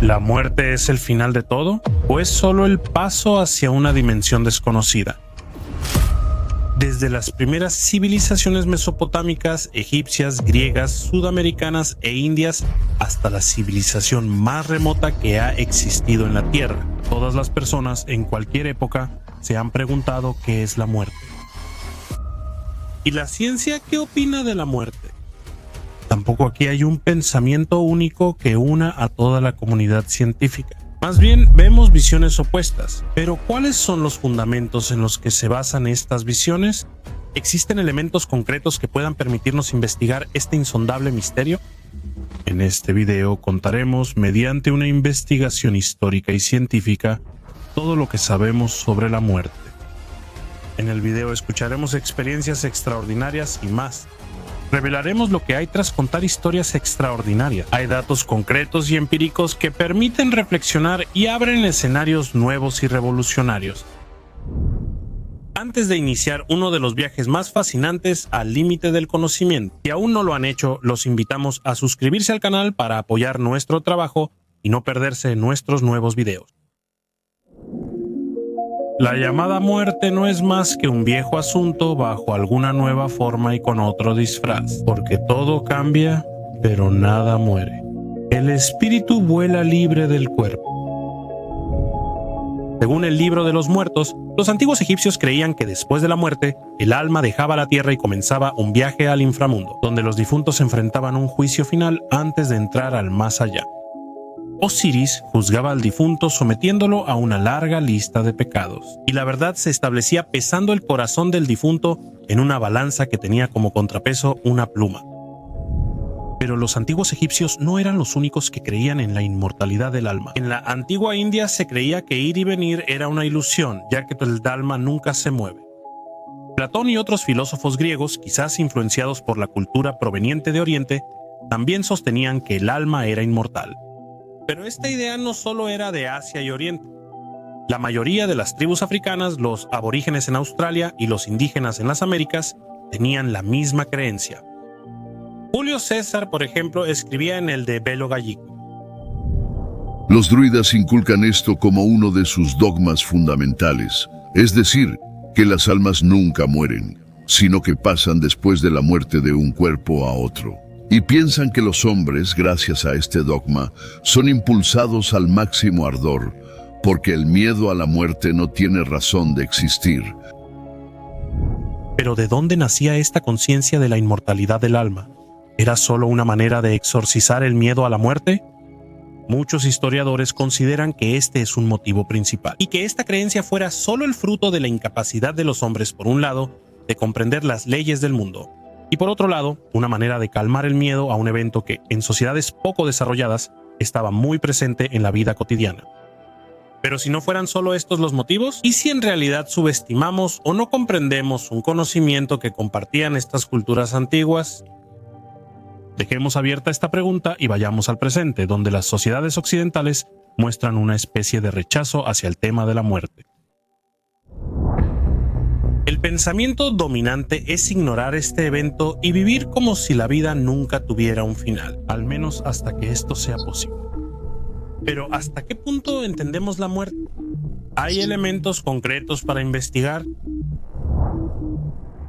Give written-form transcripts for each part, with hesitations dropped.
¿La muerte es el final de todo? ¿O es solo el paso hacia una dimensión desconocida? Desde las primeras civilizaciones mesopotámicas, egipcias, griegas, sudamericanas e indias, hasta la civilización más remota que ha existido en la Tierra, todas las personas en cualquier época se han preguntado qué es la muerte. ¿Y la ciencia qué opina de la muerte? Tampoco aquí hay un pensamiento único que una a toda la comunidad científica. Más bien vemos visiones opuestas, pero ¿cuáles son los fundamentos en los que se basan estas visiones? ¿Existen elementos concretos que puedan permitirnos investigar este insondable misterio? En este video contaremos, mediante una investigación histórica y científica, todo lo que sabemos sobre la muerte. En el video escucharemos experiencias extraordinarias y más. Revelaremos lo que hay tras contar historias extraordinarias. Hay datos concretos y empíricos que permiten reflexionar y abren escenarios nuevos y revolucionarios. Antes de iniciar uno de los viajes más fascinantes al límite del conocimiento, si aún no lo han hecho, los invitamos a suscribirse al canal para apoyar nuestro trabajo y no perderse nuestros nuevos videos. La llamada muerte no es más que un viejo asunto bajo alguna nueva forma y con otro disfraz, porque todo cambia, pero nada muere. El espíritu vuela libre del cuerpo. Según el libro de los muertos, los antiguos egipcios creían que después de la muerte, el alma dejaba la tierra y comenzaba un viaje al inframundo, donde los difuntos enfrentaban un juicio final antes de entrar al más allá. Osiris juzgaba al difunto sometiéndolo a una larga lista de pecados, y la verdad se establecía pesando el corazón del difunto en una balanza que tenía como contrapeso una pluma. Pero los antiguos egipcios no eran los únicos que creían en la inmortalidad del alma. En la antigua India se creía que ir y venir era una ilusión, ya que el alma nunca se mueve. Platón y otros filósofos griegos, quizás influenciados por la cultura proveniente de Oriente, también sostenían que el alma era inmortal. Pero esta idea no solo era de Asia y Oriente. La mayoría de las tribus africanas, los aborígenes en Australia y los indígenas en las Américas tenían la misma creencia. Julio César, por ejemplo, escribía en el de Belo Gallico: Los druidas inculcan esto como uno de sus dogmas fundamentales, es decir, que las almas nunca mueren, sino que pasan después de la muerte de un cuerpo a otro. Y piensan que los hombres, gracias a este dogma, son impulsados al máximo ardor, porque el miedo a la muerte no tiene razón de existir. Pero ¿de dónde nacía esta conciencia de la inmortalidad del alma? ¿Era solo una manera de exorcizar el miedo a la muerte? Muchos historiadores consideran que este es un motivo principal, y que esta creencia fuera solo el fruto de la incapacidad de los hombres, por un lado, de comprender las leyes del mundo, y por otro lado, una manera de calmar el miedo a un evento que, en sociedades poco desarrolladas, estaba muy presente en la vida cotidiana. Pero si no fueran solo estos los motivos, ¿y si en realidad subestimamos o no comprendemos un conocimiento que compartían estas culturas antiguas? Dejemos abierta esta pregunta y vayamos al presente, donde las sociedades occidentales muestran una especie de rechazo hacia el tema de la muerte. El pensamiento dominante es ignorar este evento y vivir como si la vida nunca tuviera un final, al menos hasta que esto sea posible. Pero ¿hasta qué punto entendemos la muerte? ¿Hay elementos concretos para investigar?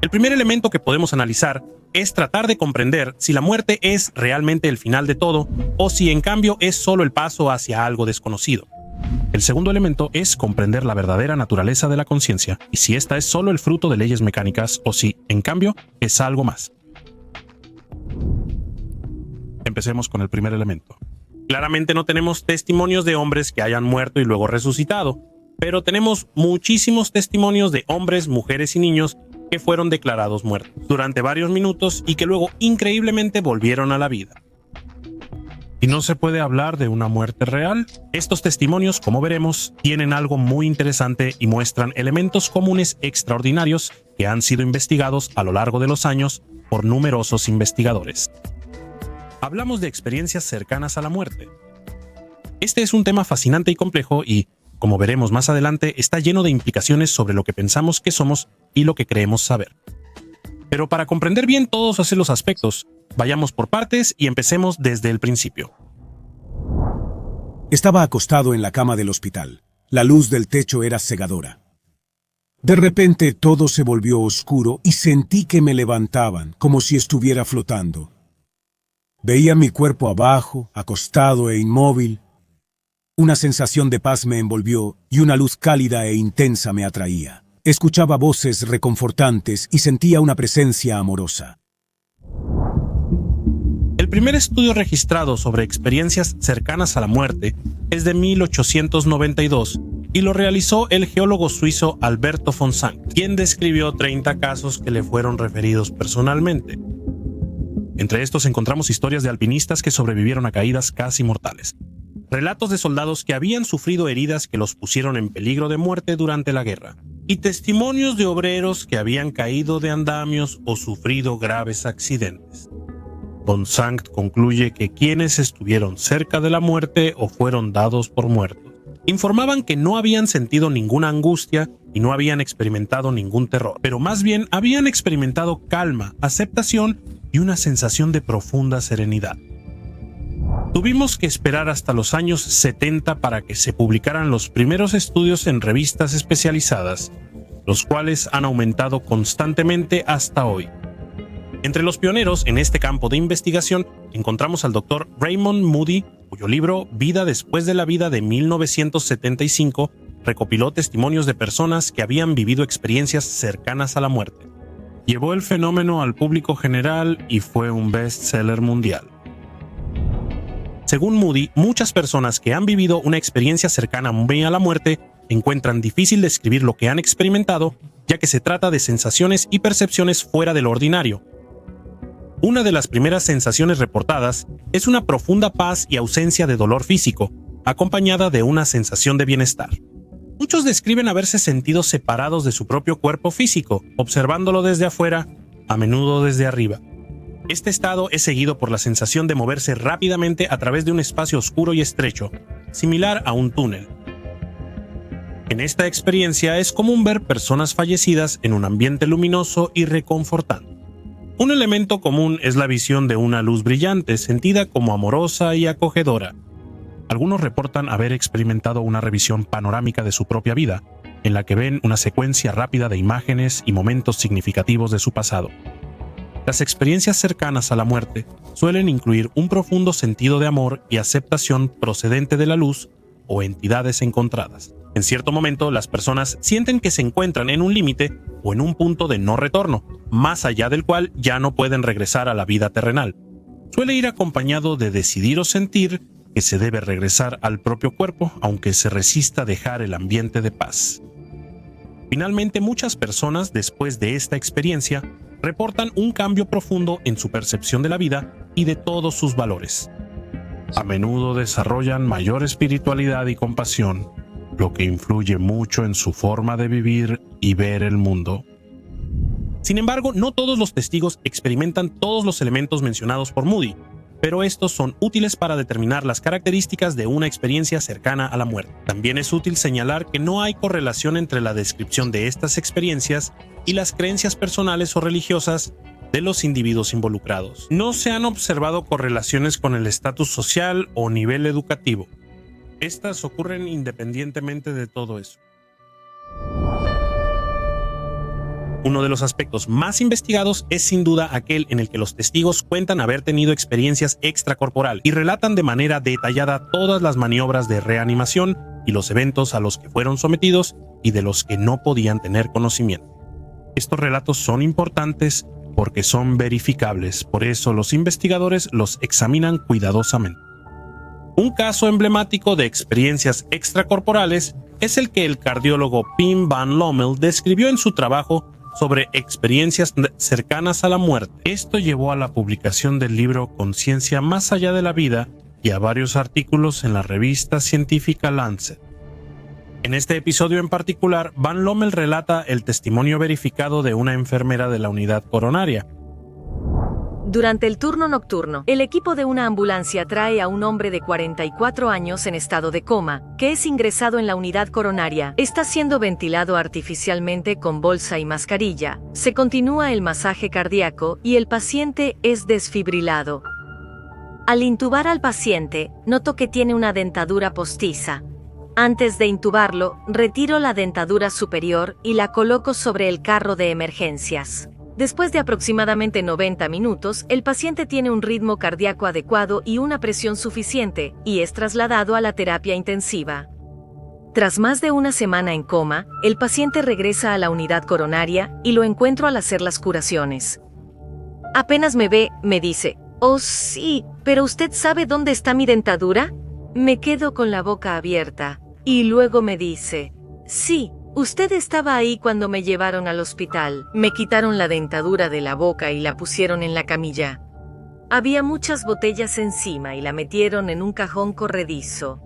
El primer elemento que podemos analizar es tratar de comprender si la muerte es realmente el final de todo o si en cambio es solo el paso hacia algo desconocido. El segundo elemento es comprender la verdadera naturaleza de la conciencia y si esta es solo el fruto de leyes mecánicas o si, en cambio, es algo más. Empecemos con el primer elemento. Claramente no tenemos testimonios de hombres que hayan muerto y luego resucitado, pero tenemos muchísimos testimonios de hombres, mujeres y niños que fueron declarados muertos durante varios minutos y que luego increíblemente volvieron a la vida. ¿Y no se puede hablar de una muerte real? Estos testimonios, como veremos, tienen algo muy interesante y muestran elementos comunes extraordinarios que han sido investigados a lo largo de los años por numerosos investigadores. Hablamos de experiencias cercanas a la muerte. Este es un tema fascinante y complejo y, como veremos más adelante, está lleno de implicaciones sobre lo que pensamos que somos y lo que creemos saber. Pero para comprender bien todos esos aspectos, vayamos por partes y empecemos desde el principio. Estaba acostado en la cama del hospital. La luz del techo era cegadora. De repente todo se volvió oscuro y sentí que me levantaban, como si estuviera flotando. Veía mi cuerpo abajo, acostado e inmóvil. Una sensación de paz me envolvió y una luz cálida e intensa me atraía. Escuchaba voces reconfortantes y sentía una presencia amorosa. El primer estudio registrado sobre experiencias cercanas a la muerte es de 1892 y lo realizó el geólogo suizo Alberto von Sankt, quien describió 30 casos que le fueron referidos personalmente. Entre estos encontramos historias de alpinistas que sobrevivieron a caídas casi mortales, relatos de soldados que habían sufrido heridas que los pusieron en peligro de muerte durante la guerra, y testimonios de obreros que habían caído de andamios o sufrido graves accidentes. Von Sankt concluye que quienes estuvieron cerca de la muerte o fueron dados por muertos informaban que no habían sentido ninguna angustia y no habían experimentado ningún terror, pero más bien habían experimentado calma, aceptación y una sensación de profunda serenidad. Tuvimos que esperar hasta los años 70 para que se publicaran los primeros estudios en revistas especializadas, los cuales han aumentado constantemente hasta hoy. Entre los pioneros en este campo de investigación encontramos al Dr. Raymond Moody, cuyo libro Vida después de la vida de 1975 recopiló testimonios de personas que habían vivido experiencias cercanas a la muerte. Llevó el fenómeno al público general y fue un bestseller mundial. Según Moody, muchas personas que han vivido una experiencia cercana a la muerte encuentran difícil describir lo que han experimentado, ya que se trata de sensaciones y percepciones fuera de lo ordinario. Una de las primeras sensaciones reportadas es una profunda paz y ausencia de dolor físico, acompañada de una sensación de bienestar. Muchos describen haberse sentido separados de su propio cuerpo físico, observándolo desde afuera, a menudo desde arriba. Este estado es seguido por la sensación de moverse rápidamente a través de un espacio oscuro y estrecho, similar a un túnel. En esta experiencia es común ver personas fallecidas en un ambiente luminoso y reconfortante. Un elemento común es la visión de una luz brillante, sentida como amorosa y acogedora. Algunos reportan haber experimentado una revisión panorámica de su propia vida, en la que ven una secuencia rápida de imágenes y momentos significativos de su pasado. Las experiencias cercanas a la muerte suelen incluir un profundo sentido de amor y aceptación procedente de la luz o entidades encontradas. En cierto momento, las personas sienten que se encuentran en un límite o en un punto de no retorno, más allá del cual ya no pueden regresar a la vida terrenal. Suele ir acompañado de decidir o sentir que se debe regresar al propio cuerpo, aunque se resista a dejar el ambiente de paz. Finalmente, muchas personas, después de esta experiencia, reportan un cambio profundo en su percepción de la vida y de todos sus valores. A menudo desarrollan mayor espiritualidad y compasión, lo que influye mucho en su forma de vivir y ver el mundo. Sin embargo, no todos los testigos experimentan todos los elementos mencionados por Moody, pero estos son útiles para determinar las características de una experiencia cercana a la muerte. También es útil señalar que no hay correlación entre la descripción de estas experiencias y las creencias personales o religiosas de los individuos involucrados. No se han observado correlaciones con el estatus social o nivel educativo. Estas ocurren independientemente de todo eso. Uno de los aspectos más investigados es sin duda aquel en el que los testigos cuentan haber tenido experiencias extracorporales y relatan de manera detallada todas las maniobras de reanimación y los eventos a los que fueron sometidos y de los que no podían tener conocimiento. Estos relatos son importantes porque son verificables, por eso los investigadores los examinan cuidadosamente. Un caso emblemático de experiencias extracorporales es el que el cardiólogo Pim van Lommel describió en su trabajo sobre experiencias cercanas a la muerte. Esto llevó a la publicación del libro Conciencia más allá de la vida y a varios artículos en la revista científica Lancet. En este episodio en particular, Van Lommel relata el testimonio verificado de una enfermera de la unidad coronaria. Durante el turno nocturno, el equipo de una ambulancia trae a un hombre de 44 años en estado de coma, que es ingresado en la unidad coronaria. Está siendo ventilado artificialmente con bolsa y mascarilla. Se continúa el masaje cardíaco y el paciente es desfibrilado. Al intubar al paciente, noto que tiene una dentadura postiza. Antes de intubarlo, retiro la dentadura superior y la coloco sobre el carro de emergencias. Después de aproximadamente 90 minutos, el paciente tiene un ritmo cardíaco adecuado y una presión suficiente, y es trasladado a la terapia intensiva. Tras más de una semana en coma, el paciente regresa a la unidad coronaria y lo encuentro al hacer las curaciones. Apenas me ve, me dice: «Oh sí, pero ¿usted sabe dónde está mi dentadura?». Me quedo con la boca abierta, y luego me dice: «Sí, usted estaba ahí cuando me llevaron al hospital. Me quitaron la dentadura de la boca y la pusieron en la camilla. Había muchas botellas encima y la metieron en un cajón corredizo».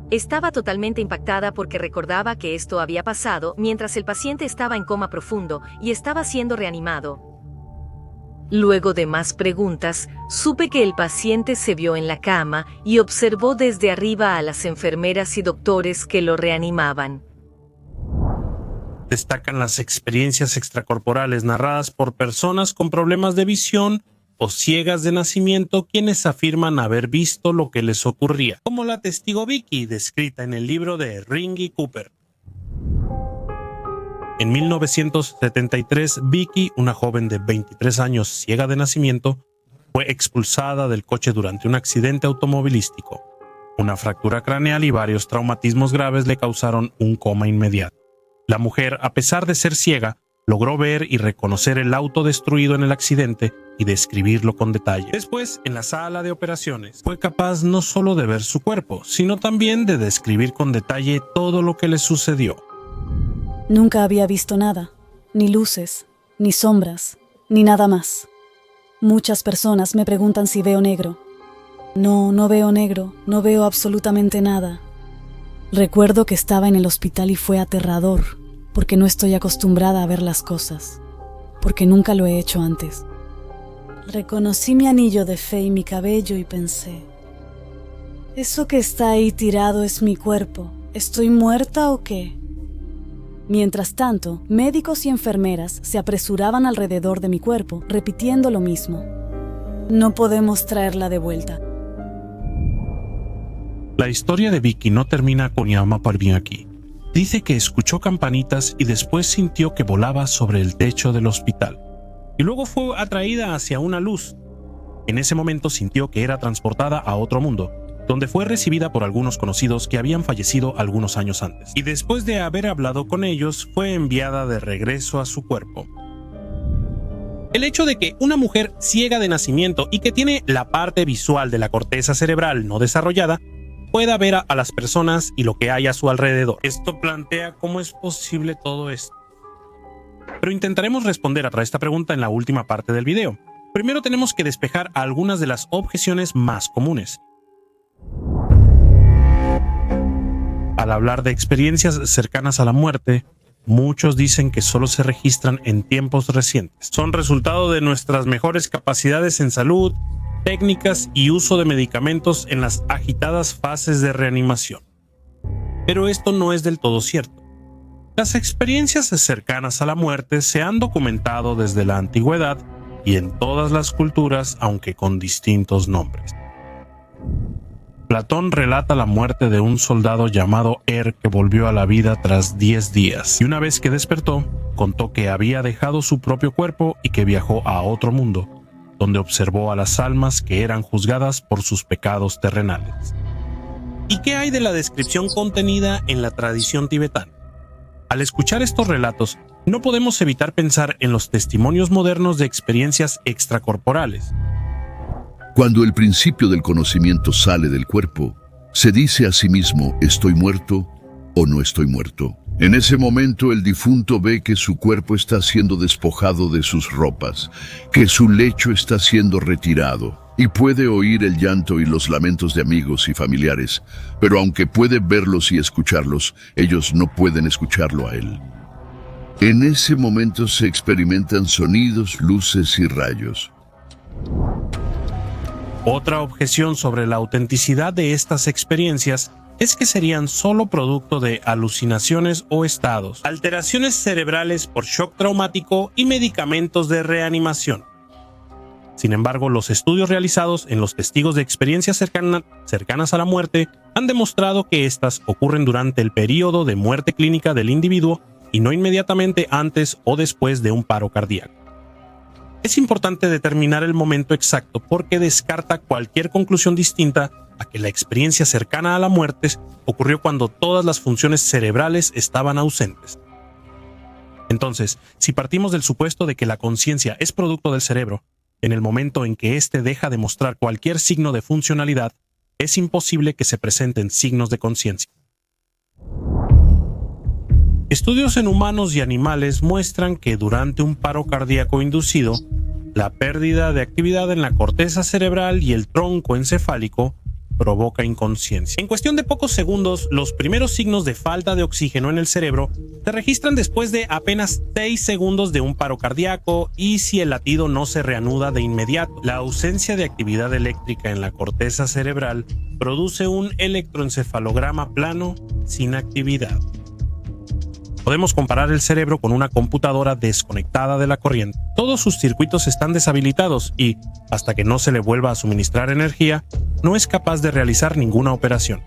Estaba totalmente impactada porque recordaba que esto había pasado mientras el paciente estaba en coma profundo y estaba siendo reanimado. Luego de más preguntas, supe que el paciente se vio en la cama y observó desde arriba a las enfermeras y doctores que lo reanimaban. Destacan las experiencias extracorporales narradas por personas con problemas de visión o ciegas de nacimiento, quienes afirman haber visto lo que les ocurría, como la testigo Vicky, descrita en el libro de Ringy Cooper. En 1973, Vicky, una joven de 23 años ciega de nacimiento, fue expulsada del coche durante un accidente automovilístico. Una fractura craneal y varios traumatismos graves le causaron un coma inmediato. La mujer, a pesar de ser ciega, logró ver y reconocer el auto destruido en el accidente y describirlo con detalle. Después, en la sala de operaciones, fue capaz no solo de ver su cuerpo, sino también de describir con detalle todo lo que le sucedió. Nunca había visto nada, ni luces, ni sombras, ni nada más. Muchas personas me preguntan si veo negro. No, no veo negro, no veo absolutamente nada. Recuerdo que estaba en el hospital y fue aterrador, porque no estoy acostumbrada a ver las cosas, porque nunca lo he hecho antes. Reconocí mi anillo de fe y mi cabello y pensé: ¿eso que está ahí tirado es mi cuerpo? ¿Estoy muerta o qué? Mientras tanto, médicos y enfermeras se apresuraban alrededor de mi cuerpo, repitiendo lo mismo: no podemos traerla de vuelta. La historia de Vicky no termina con Yama Parvin aquí. Dice que escuchó campanitas y después sintió que volaba sobre el techo del hospital. Y luego fue atraída hacia una luz. En ese momento sintió que era transportada a otro mundo, donde fue recibida por algunos conocidos que habían fallecido algunos años antes. Y después de haber hablado con ellos, fue enviada de regreso a su cuerpo. El hecho de que una mujer ciega de nacimiento y que tiene la parte visual de la corteza cerebral no desarrollada pueda ver a las personas y lo que hay a su alrededor. Esto plantea cómo es posible todo esto. Pero intentaremos responder a esta pregunta en la última parte del video. Primero tenemos que despejar algunas de las objeciones más comunes. Al hablar de experiencias cercanas a la muerte, muchos dicen que solo se registran en tiempos recientes. Son resultado de nuestras mejores capacidades en salud, técnicas y uso de medicamentos en las agitadas fases de reanimación. Pero esto no es del todo cierto. Las experiencias cercanas a la muerte se han documentado desde la antigüedad y en todas las culturas, aunque con distintos nombres. Platón relata la muerte de un soldado llamado que volvió a la vida tras 10 días, y una vez que despertó, contó que había dejado su propio cuerpo y que viajó a otro mundo, donde observó a las almas que eran juzgadas por sus pecados terrenales. ¿Y qué hay de la descripción contenida en la tradición tibetana? Al escuchar estos relatos, no podemos evitar pensar en los testimonios modernos de experiencias extracorporales. Cuando el principio del conocimiento sale del cuerpo, se dice a sí mismo: ¿estoy muerto o no estoy muerto? En ese momento el difunto ve que su cuerpo está siendo despojado de sus ropas, que su lecho está siendo retirado, y puede oír el llanto y los lamentos de amigos y familiares, pero aunque puede verlos y escucharlos, ellos no pueden escucharlo a él. En ese momento se experimentan sonidos, luces y rayos. Otra objeción sobre la autenticidad de estas experiencias es que serían solo producto de alucinaciones o estados, alteraciones cerebrales por shock traumático y medicamentos de reanimación. Sin embargo, los estudios realizados en los testigos de experiencias cercanas a la muerte han demostrado que éstas ocurren durante el periodo de muerte clínica del individuo y no inmediatamente antes o después de un paro cardíaco. Es importante determinar el momento exacto porque descarta cualquier conclusión distinta a que la experiencia cercana a la muerte ocurrió cuando todas las funciones cerebrales estaban ausentes. Entonces, si partimos del supuesto de que la conciencia es producto del cerebro, en el momento en que éste deja de mostrar cualquier signo de funcionalidad, es imposible que se presenten signos de conciencia. Estudios en humanos y animales muestran que durante un paro cardíaco inducido, la pérdida de actividad en la corteza cerebral y el tronco encefálico provoca inconsciencia. En cuestión de pocos segundos, los primeros signos de falta de oxígeno en el cerebro se registran después de apenas 6 segundos de un paro cardíaco y si el latido no se reanuda de inmediato. La ausencia de actividad eléctrica en la corteza cerebral produce un electroencefalograma plano sin actividad. Podemos comparar el cerebro con una computadora desconectada de la corriente. Todos sus circuitos están deshabilitados y, hasta que no se le vuelva a suministrar energía, no es capaz de realizar ninguna operación.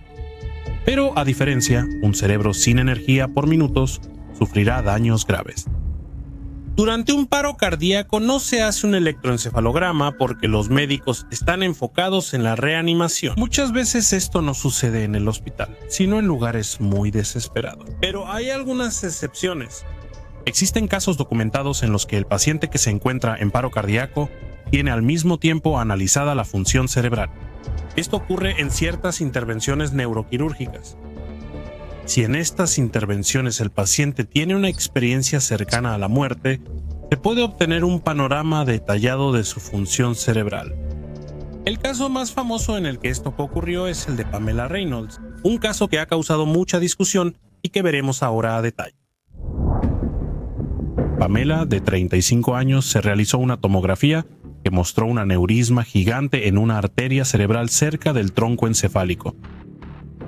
Pero, a diferencia, un cerebro sin energía por minutos sufrirá daños graves. Durante un paro cardíaco no se hace un electroencefalograma porque los médicos están enfocados en la reanimación. Muchas veces esto no sucede en el hospital, sino en lugares muy desesperados. Pero hay algunas excepciones. Existen casos documentados en los que el paciente que se encuentra en paro cardíaco tiene al mismo tiempo analizada la función cerebral. Esto ocurre en ciertas intervenciones neuroquirúrgicas. Si en estas intervenciones el paciente tiene una experiencia cercana a la muerte, se puede obtener un panorama detallado de su función cerebral. El caso más famoso en el que esto ocurrió es el de Pamela Reynolds, un caso que ha causado mucha discusión y que veremos ahora a detalle. Pamela, de 35 años, se realizó una tomografía que mostró un aneurisma gigante en una arteria cerebral cerca del tronco encefálico.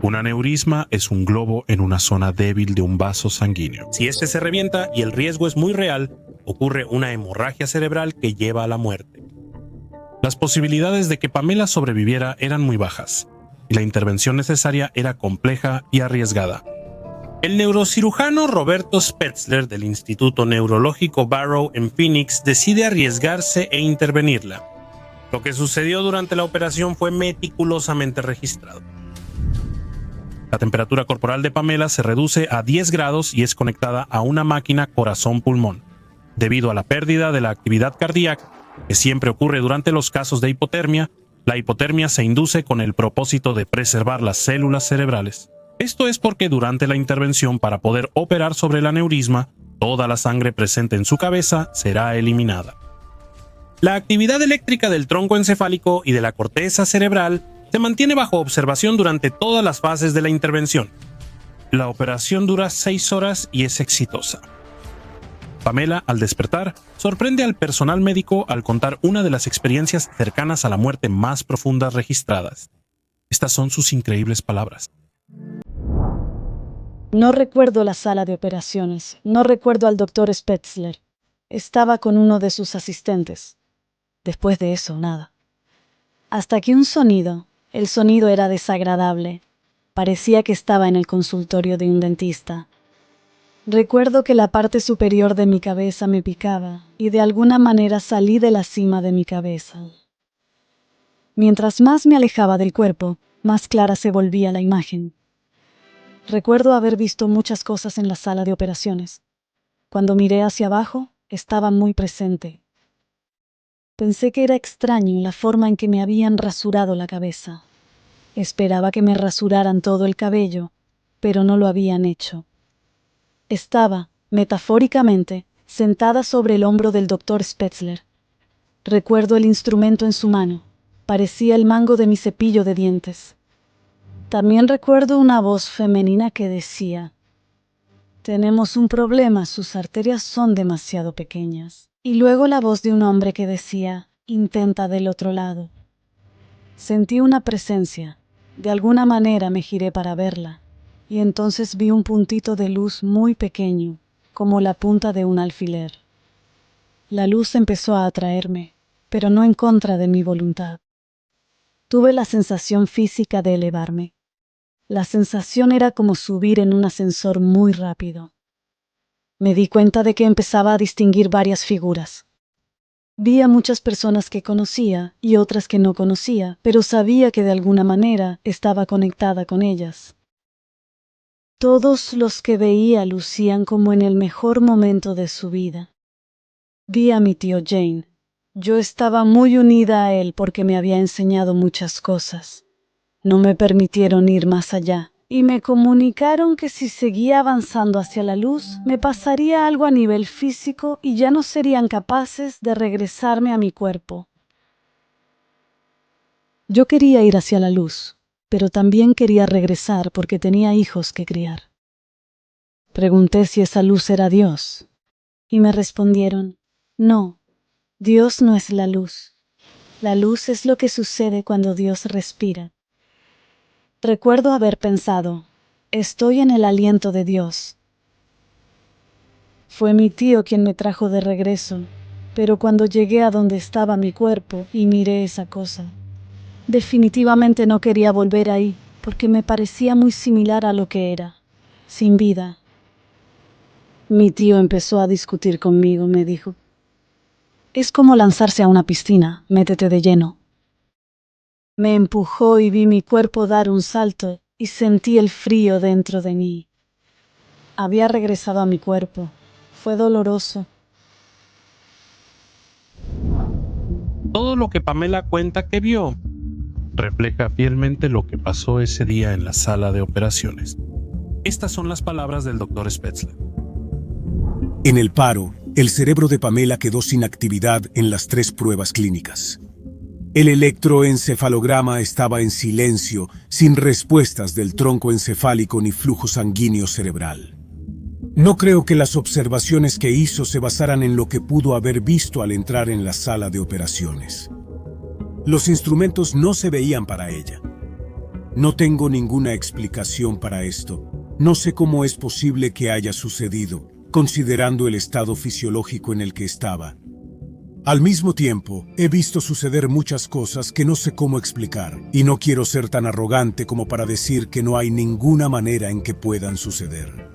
Un aneurisma es un globo en una zona débil de un vaso sanguíneo. Si este se revienta y el riesgo es muy real, ocurre una hemorragia cerebral que lleva a la muerte. Las posibilidades de que Pamela sobreviviera eran muy bajas, y la intervención necesaria era compleja y arriesgada. El neurocirujano Roberto Spetzler del Instituto Neurológico Barrow en Phoenix decide arriesgarse e intervenirla. Lo que sucedió durante la operación fue meticulosamente registrado. La temperatura corporal de Pamela se reduce a 10 grados y es conectada a una máquina corazón-pulmón. Debido a la pérdida de la actividad cardíaca, que siempre ocurre durante los casos de hipotermia, la hipotermia se induce con el propósito de preservar las células cerebrales. Esto es porque durante la intervención para poder operar sobre el aneurisma, toda la sangre presente en su cabeza será eliminada. La actividad eléctrica del tronco encefálico y de la corteza cerebral se mantiene bajo observación durante todas las fases de la intervención. La operación dura 6 horas y es exitosa. Pamela, al despertar, sorprende al personal médico al contar una de las experiencias cercanas a la muerte más profundas registradas. Estas son sus increíbles palabras. No recuerdo la sala de operaciones, no recuerdo al doctor Spetzler. Estaba con uno de sus asistentes. Después de eso, nada. Hasta que el sonido era desagradable. Parecía que estaba en el consultorio de un dentista. Recuerdo que la parte superior de mi cabeza me picaba y de alguna manera salí de la cima de mi cabeza. Mientras más me alejaba del cuerpo, más clara se volvía la imagen. Recuerdo haber visto muchas cosas en la sala de operaciones. Cuando miré hacia abajo, estaba muy presente. Pensé que era extraño la forma en que me habían rasurado la cabeza. Esperaba que me rasuraran todo el cabello, pero no lo habían hecho. Estaba, metafóricamente, sentada sobre el hombro del doctor Spetzler. Recuerdo el instrumento en su mano. Parecía el mango de mi cepillo de dientes. También recuerdo una voz femenina que decía: «Tenemos un problema, sus arterias son demasiado pequeñas». Y luego la voz de un hombre que decía: «Intenta del otro lado». Sentí una presencia. De alguna manera me giré para verla, y entonces vi un puntito de luz muy pequeño, como la punta de un alfiler. La luz empezó a atraerme. pero no en contra de mi voluntad. Tuve la sensación física de elevarme. La sensación era como subir en un ascensor muy rápido. Me di cuenta de que empezaba a distinguir varias figuras. Vi a muchas personas que conocía y otras que no conocía, pero sabía que de alguna manera estaba conectada con ellas. Todos los que veía lucían como en el mejor momento de su vida. Vi a mi tío Jane. Yo estaba muy unida a él porque me había enseñado muchas cosas. No me permitieron ir más allá y me comunicaron que si seguía avanzando hacia la luz, me pasaría algo a nivel físico y ya no serían capaces de regresarme a mi cuerpo. Yo quería ir hacia la luz, pero también quería regresar porque tenía hijos que criar. Pregunté si esa luz era Dios y me respondieron, no, Dios no es la luz. La luz es lo que sucede cuando Dios respira. Recuerdo haber pensado, estoy en el aliento de Dios. Fue mi tío quien me trajo de regreso, pero cuando llegué a donde estaba mi cuerpo y miré esa cosa, definitivamente no quería volver ahí, porque me parecía muy similar a lo que era, sin vida. Mi tío empezó a discutir conmigo, me dijo, es como lanzarse a una piscina, métete de lleno. Me empujó y vi mi cuerpo dar un salto y sentí el frío dentro de mí. Había regresado a mi cuerpo. Fue doloroso. Todo lo que Pamela cuenta que vio refleja fielmente lo que pasó ese día en la sala de operaciones. Estas son las palabras del Dr. Spetzler. En el paro, el cerebro de Pamela quedó sin actividad en las 3 pruebas clínicas. El electroencefalograma estaba en silencio, sin respuestas del tronco encefálico ni flujo sanguíneo cerebral. No creo que las observaciones que hizo se basaran en lo que pudo haber visto al entrar en la sala de operaciones. Los instrumentos no se veían para ella. No tengo ninguna explicación para esto. No sé cómo es posible que haya sucedido, considerando el estado fisiológico en el que estaba. Al mismo tiempo, he visto suceder muchas cosas que no sé cómo explicar, y no quiero ser tan arrogante como para decir que no hay ninguna manera en que puedan suceder.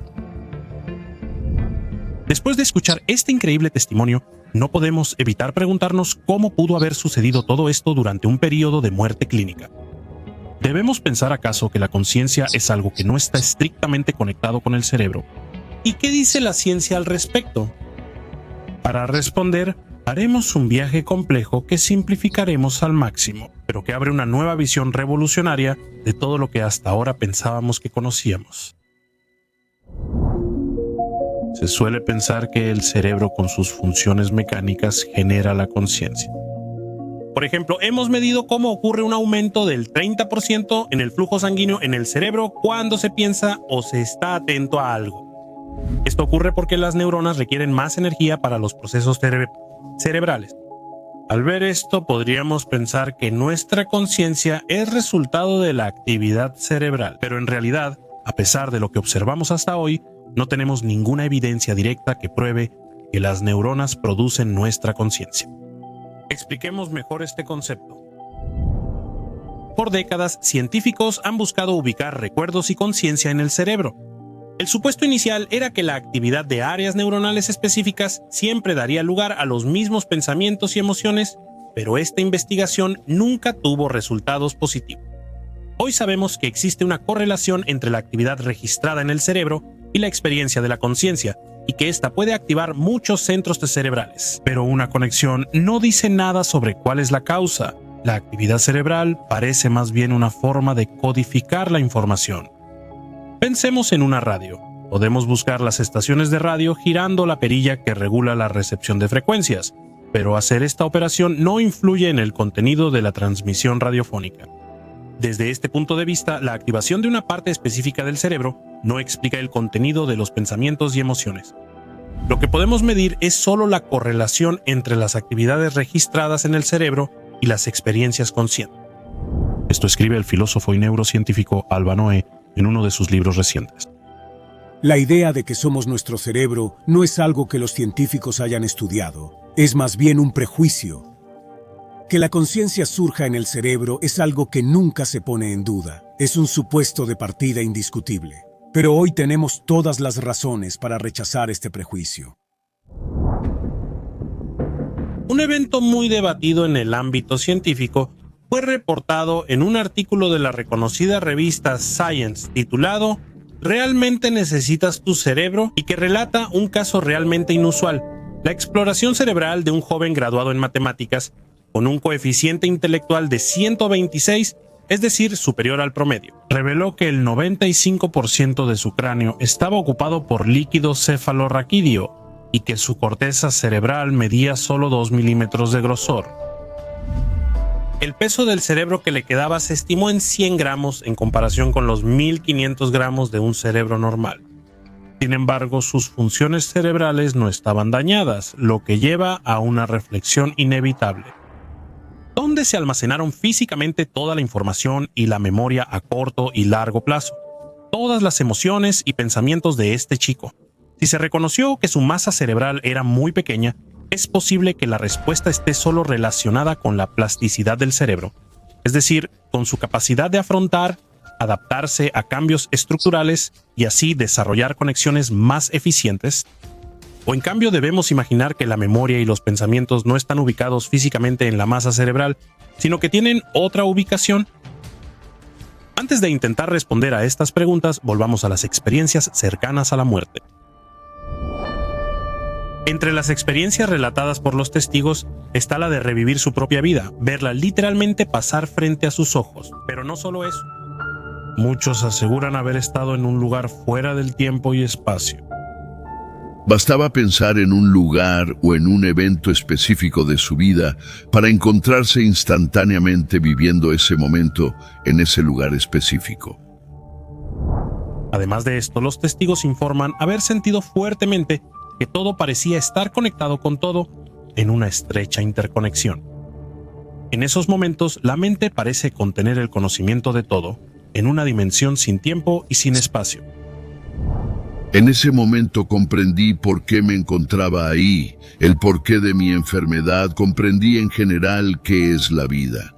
Después de escuchar este increíble testimonio, no podemos evitar preguntarnos cómo pudo haber sucedido todo esto durante un periodo de muerte clínica. ¿Debemos pensar acaso que la conciencia es algo que no está estrictamente conectado con el cerebro? ¿Y qué dice la ciencia al respecto? Para responder, haremos un viaje complejo que simplificaremos al máximo, pero que abre una nueva visión revolucionaria de todo lo que hasta ahora pensábamos que conocíamos. Se suele pensar que el cerebro con sus funciones mecánicas genera la conciencia. Por ejemplo, hemos medido cómo ocurre un aumento del 30% en el flujo sanguíneo en el cerebro cuando se piensa o se está atento a algo. Esto ocurre porque las neuronas requieren más energía para los procesos cerebrales. Al ver esto, podríamos pensar que nuestra conciencia es resultado de la actividad cerebral, pero en realidad, a pesar de lo que observamos hasta hoy, no tenemos ninguna evidencia directa que pruebe que las neuronas producen nuestra conciencia. Expliquemos mejor este concepto. Por décadas, científicos han buscado ubicar recuerdos y conciencia en el cerebro. El supuesto inicial era que la actividad de áreas neuronales específicas siempre daría lugar a los mismos pensamientos y emociones, pero esta investigación nunca tuvo resultados positivos. Hoy sabemos que existe una correlación entre la actividad registrada en el cerebro y la experiencia de la conciencia, y que ésta puede activar muchos centros cerebrales. Pero una conexión no dice nada sobre cuál es la causa. La actividad cerebral parece más bien una forma de codificar la información. Pensemos en una radio. Podemos buscar las estaciones de radio girando la perilla que regula la recepción de frecuencias, pero hacer esta operación no influye en el contenido de la transmisión radiofónica. Desde este punto de vista, la activación de una parte específica del cerebro no explica el contenido de los pensamientos y emociones. Lo que podemos medir es solo la correlación entre las actividades registradas en el cerebro y las experiencias conscientes. Esto escribe el filósofo y neurocientífico Alba Noé en uno de sus libros recientes. La idea de que somos nuestro cerebro no es algo que los científicos hayan estudiado, es más bien un prejuicio. Que la conciencia surja en el cerebro es algo que nunca se pone en duda. Es un supuesto de partida indiscutible. Pero hoy tenemos todas las razones para rechazar este prejuicio. Un evento muy debatido en el ámbito científico fue reportado en un artículo de la reconocida revista Science titulado ¿Realmente necesitas tu cerebro? Y que relata un caso realmente inusual, la exploración cerebral de un joven graduado en matemáticas con un coeficiente intelectual de 126, es decir, superior al promedio. Reveló que el 95% de su cráneo estaba ocupado por líquido cefalorraquídeo y que su corteza cerebral medía solo 2 milímetros de grosor. El peso del cerebro que le quedaba se estimó en 100 gramos en comparación con los 1500 gramos de un cerebro normal. Sin embargo, sus funciones cerebrales no estaban dañadas, lo que lleva a una reflexión inevitable. ¿Dónde se almacenaron físicamente toda la información y la memoria a corto y largo plazo? Todas las emociones y pensamientos de este chico. Si se reconoció que su masa cerebral era muy pequeña, es posible que la respuesta esté solo relacionada con la plasticidad del cerebro, es decir, con su capacidad de afrontar, adaptarse a cambios estructurales y así desarrollar conexiones más eficientes. ¿O en cambio debemos imaginar que la memoria y los pensamientos no están ubicados físicamente en la masa cerebral, sino que tienen otra ubicación? Antes de intentar responder a estas preguntas, volvamos a las experiencias cercanas a la muerte. Entre las experiencias relatadas por los testigos está la de revivir su propia vida, verla literalmente pasar frente a sus ojos. Pero no solo eso. Muchos aseguran haber estado en un lugar fuera del tiempo y espacio. Bastaba pensar en un lugar o en un evento específico de su vida para encontrarse instantáneamente viviendo ese momento en ese lugar específico. Además de esto, los testigos informan haber sentido fuertemente que todo parecía estar conectado con todo en una estrecha interconexión. En esos momentos, la mente parece contener el conocimiento de todo en una dimensión sin tiempo y sin espacio. En ese momento comprendí por qué me encontraba ahí, el porqué de mi enfermedad, comprendí en general qué es la vida.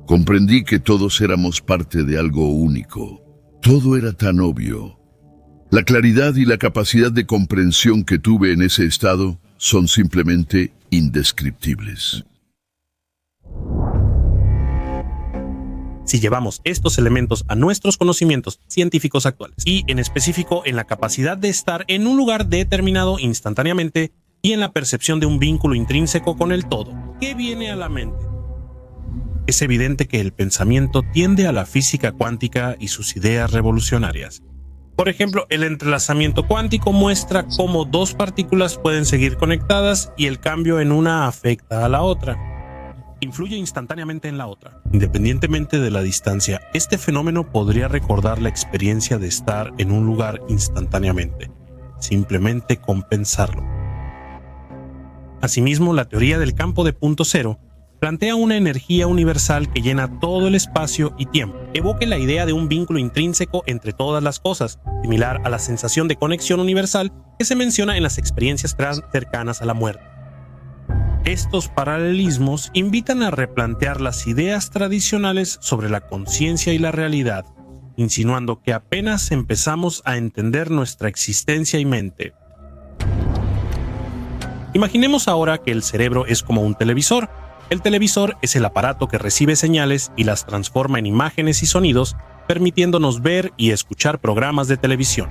Comprendí que todos éramos parte de algo único. Todo era tan obvio. La claridad y la capacidad de comprensión que tuve en ese estado son simplemente indescriptibles. Si llevamos estos elementos a nuestros conocimientos científicos actuales, y en específico en la capacidad de estar en un lugar determinado instantáneamente y en la percepción de un vínculo intrínseco con el todo, ¿qué viene a la mente? Es evidente que el pensamiento tiende a la física cuántica y sus ideas revolucionarias. Por ejemplo, el entrelazamiento cuántico muestra cómo dos partículas pueden seguir conectadas y el cambio en una afecta a la otra. Influye instantáneamente en la otra. Independientemente de la distancia, este fenómeno podría recordar la experiencia de estar en un lugar instantáneamente, simplemente con pensarlo. Asimismo, la teoría del campo de punto cero plantea una energía universal que llena todo el espacio y tiempo. Evoca la idea de un vínculo intrínseco entre todas las cosas, similar a la sensación de conexión universal que se menciona en las experiencias cercanas a la muerte. Estos paralelismos invitan a replantear las ideas tradicionales sobre la conciencia y la realidad, insinuando que apenas empezamos a entender nuestra existencia y mente. Imaginemos ahora que el cerebro es como un televisor. El televisor es el aparato que recibe señales y las transforma en imágenes y sonidos, permitiéndonos ver y escuchar programas de televisión.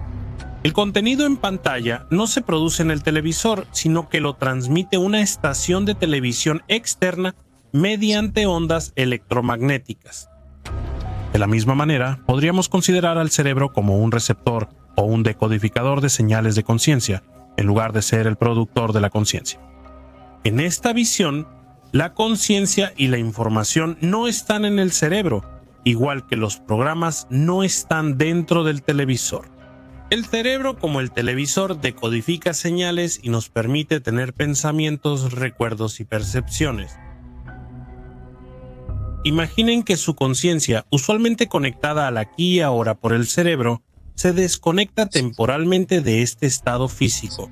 El contenido en pantalla no se produce en el televisor, sino que lo transmite una estación de televisión externa mediante ondas electromagnéticas. De la misma manera, podríamos considerar al cerebro como un receptor o un decodificador de señales de conciencia, en lugar de ser el productor de la conciencia. En esta visión, la conciencia y la información no están en el cerebro, igual que los programas no están dentro del televisor. El cerebro, como el televisor, decodifica señales y nos permite tener pensamientos, recuerdos y percepciones. Imaginen que su conciencia, usualmente conectada al aquí y ahora por el cerebro, se desconecta temporalmente de este estado físico.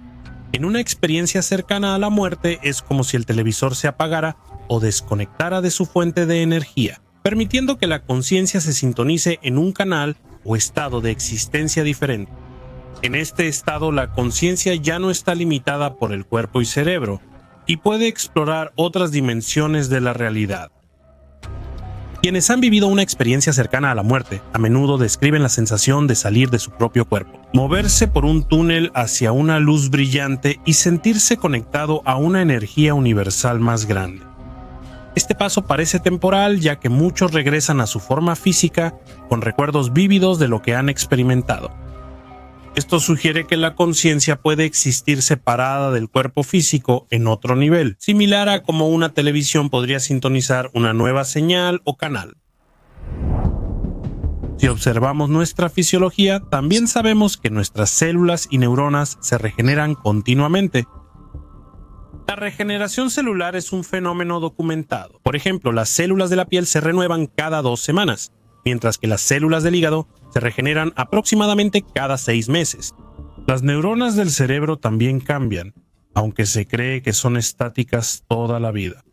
En una experiencia cercana a la muerte es como si el televisor se apagara o desconectara de su fuente de energía, permitiendo que la conciencia se sintonice en un canal o estado de existencia diferente. En este estado, la conciencia ya no está limitada por el cuerpo y cerebro, y puede explorar otras dimensiones de la realidad. Quienes han vivido una experiencia cercana a la muerte a menudo describen la sensación de salir de su propio cuerpo, moverse por un túnel hacia una luz brillante y sentirse conectado a una energía universal más grande. Este paso parece temporal, ya que muchos regresan a su forma física con recuerdos vívidos de lo que han experimentado. Esto sugiere que la conciencia puede existir separada del cuerpo físico en otro nivel, similar a como una televisión podría sintonizar una nueva señal o canal. Si observamos nuestra fisiología, también sabemos que nuestras células y neuronas se regeneran continuamente. La regeneración celular es un fenómeno documentado. Por ejemplo, las células de la piel se renuevan cada 2 semanas, mientras que las células del hígado se regeneran aproximadamente cada 6 meses. Las neuronas del cerebro también cambian, aunque se cree que son estáticas toda la vida.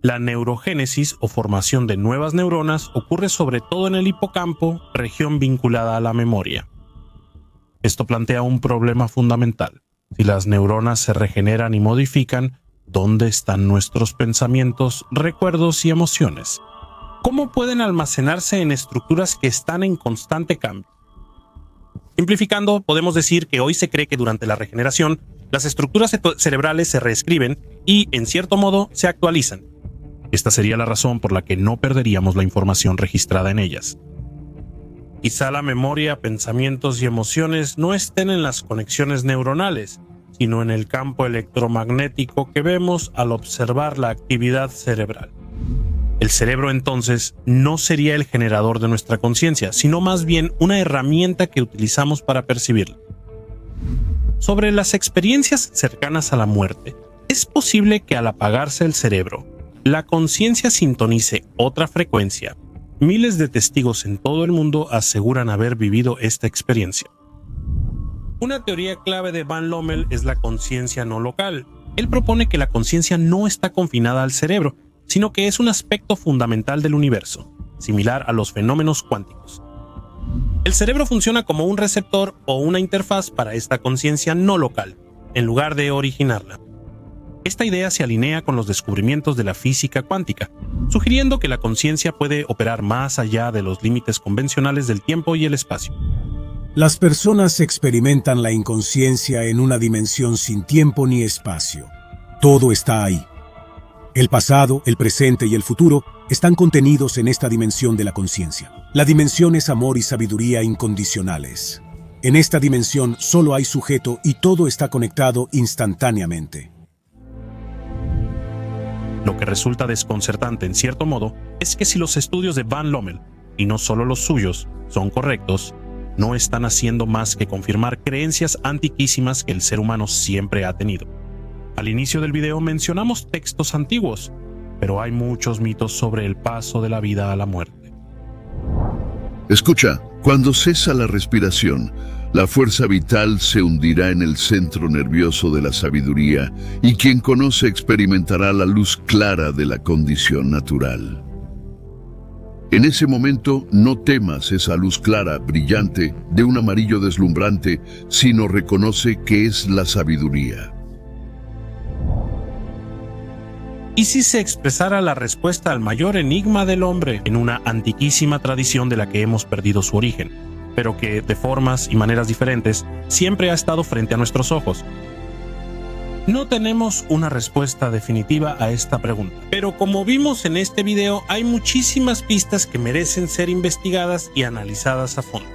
La neurogénesis o formación de nuevas neuronas ocurre sobre todo en el hipocampo, región vinculada a la memoria. Esto plantea un problema fundamental. Si las neuronas se regeneran y modifican, ¿dónde están nuestros pensamientos, recuerdos y emociones? ¿Cómo pueden almacenarse en estructuras que están en constante cambio? Simplificando, podemos decir que hoy se cree que durante la regeneración, las estructuras cerebrales se reescriben y, en cierto modo, se actualizan. Esta sería la razón por la que no perderíamos la información registrada en ellas. Quizá la memoria, pensamientos y emociones no estén en las conexiones neuronales, sino en el campo electromagnético que vemos al observar la actividad cerebral. El cerebro entonces no sería el generador de nuestra conciencia, sino más bien una herramienta que utilizamos para percibirla. Sobre las experiencias cercanas a la muerte, es posible que al apagarse el cerebro, la conciencia sintonice otra frecuencia. Miles de testigos en todo el mundo aseguran haber vivido esta experiencia. Una teoría clave de Van Lommel es la conciencia no local. Él propone que la conciencia no está confinada al cerebro, sino que es un aspecto fundamental del universo, similar a los fenómenos cuánticos. El cerebro funciona como un receptor o una interfaz para esta conciencia no local, en lugar de originarla. Esta idea se alinea con los descubrimientos de la física cuántica, sugiriendo que la conciencia puede operar más allá de los límites convencionales del tiempo y el espacio. Las personas experimentan la inconsciencia en una dimensión sin tiempo ni espacio. Todo está ahí. El pasado, el presente y el futuro están contenidos en esta dimensión de la conciencia. La dimensión es amor y sabiduría incondicionales. En esta dimensión solo hay sujeto y todo está conectado instantáneamente. Lo que resulta desconcertante en cierto modo es que si los estudios de Van Lommel, y no solo los suyos, son correctos, no están haciendo más que confirmar creencias antiquísimas que el ser humano siempre ha tenido. Al inicio del video mencionamos textos antiguos, pero hay muchos mitos sobre el paso de la vida a la muerte. Escucha, cuando cesa la respiración, la fuerza vital se hundirá en el centro nervioso de la sabiduría y quien conoce experimentará la luz clara de la condición natural. En ese momento no temas esa luz clara, brillante, de un amarillo deslumbrante, sino reconoce que es la sabiduría. ¿Y si se expresara la respuesta al mayor enigma del hombre en una antiquísima tradición de la que hemos perdido su origen, pero que, de formas y maneras diferentes, siempre ha estado frente a nuestros ojos? No tenemos una respuesta definitiva a esta pregunta, pero como vimos en este video, hay muchísimas pistas que merecen ser investigadas y analizadas a fondo.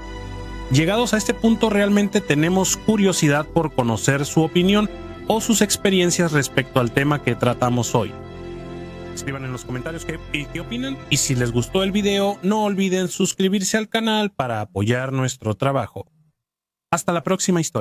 Llegados a este punto, realmente tenemos curiosidad por conocer su opinión o sus experiencias respecto al tema que tratamos hoy. Escriban en los comentarios qué opinan, y si les gustó el video, no olviden suscribirse al canal para apoyar nuestro trabajo. Hasta la próxima historia.